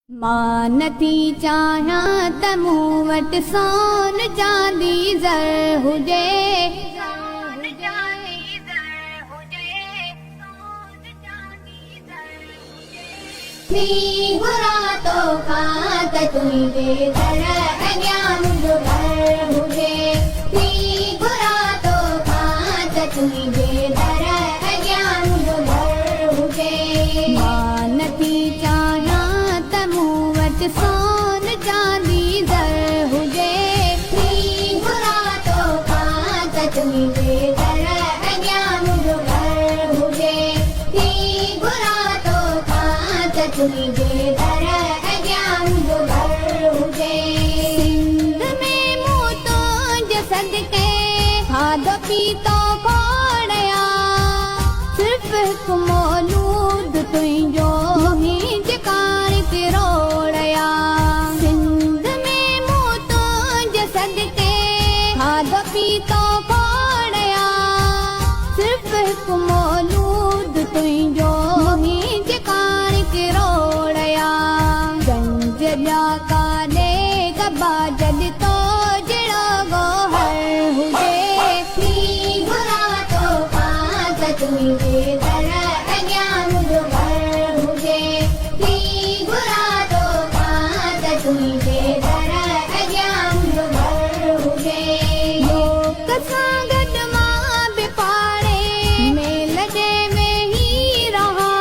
मां नथी चाहियां त मूं वटि सोन चांदी ज़र हुजे। थी घुरां तोखां त तुंहिंजे दर अॻियां मुंहिंजो घर हुजे। थी घुरां तोखां त तुंहिंजे दर अॻियां मुंहिंजो घर हुजे। मां नथी चाहियां त मूं वटि सोन चांदी ज़र हुजे। थी घुरां तोखां त तुंहिंजे दर अॻियां मुंहिंजो घर हुजे। थी घुरां तोखां त तुंहिंजे दर अॻियां मुंहिंजो घर हुजे। सिंध में मूं तुंहिंजे सदके खाधो पीतो खोड़िया। सिर्फ़ हिकु मौलूद तुंहिंजो ही टिकाणे ते रोड़िया। सिंध में मूं तुंहिंजे सदके खाधो पीतो खोड़िया। सिर्फ़ हिकु मौलूद तुंहिंजो ही टिकाणे ते रोड़िया। गंज ॿिया काॾे कबा जॾ तो जहिड़ो गोहर हुजे। थी घुरां तोखां त तुंहिंजे दर अॻियां मुंहिंजो घर हुजे। थी घुरां तोखां त तुंहिंजे दर अॻियां मुंहिंजो घर हुजे। लोक सां गॾु मां बि पाड़े मेल जे वेही रहां।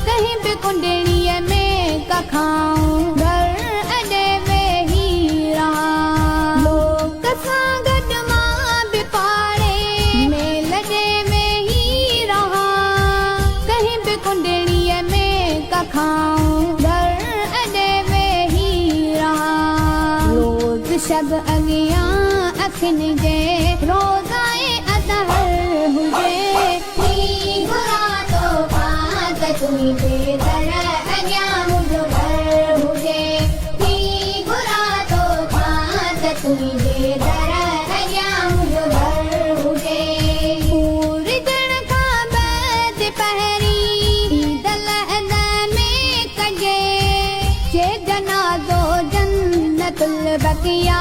कंहिं बि कुंडड़ीअ में कखाऊं घर अॾे वेही रहां। लोक सां गॾु मां बि पाड़े मेल जे वेही रहां। कंहिं बि कुंडड़ीअ में कखाऊं घर अॾे वेही रहां। रोज़ शब अॻियां अखियुनि जे रोज़ाए अदहर हुजे। थी घुरां तोखां त तुंहिंजे दर अॻियां मुंहिंजो घर हुजे। थी घुरां तोखां त तुंहिंजे दर अॻियां मुंहिंजो घर हुजे। पूरजण खां बैद पहिरीं ईद लहद में कजे। जे जनाज़ो जन्नतुल बक़िया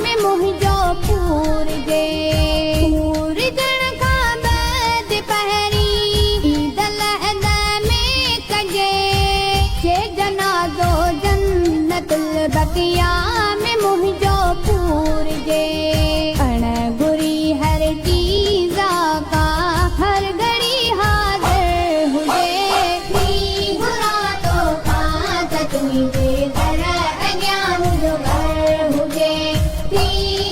में मुंहिंजो पूरजे। पूरजण खां बैद पहिरीं ईद लहद में कजे। जे जनाज़ो जन्नतुल बक़िया में मुंहिंजो पूरजे। अणघुरी हर चीज़ का हर घड़ी हाज़िर हुजे। थी घुरां तोखां त तुंहिंजे दर अॻियां मुंहिंजो घर हुजे। थी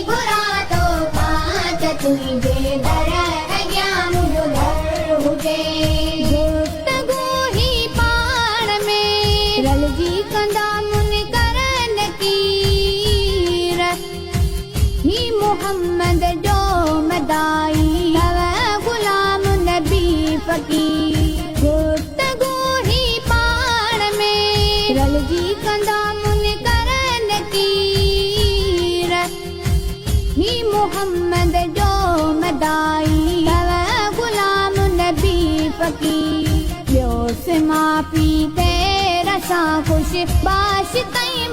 घुरां तोखां त तुंहिंजे दर अॻियां मुंहिंजो घर हुजे। गुफ़्तगू ही पाण में रलिजी कंदा मुनकर नकीर। ही मोहम्मद जो मदाई तव गुलाम नबी फ़कीर। गुफ़्तगू ही पाण में रलिजी कंदा मुनकर नकीर। ही मोहम्मद जो मदाई तव गुलाम नबी फ़कीर। ॿियो मां पी तेरा सां ख़ुशि बाश ताईं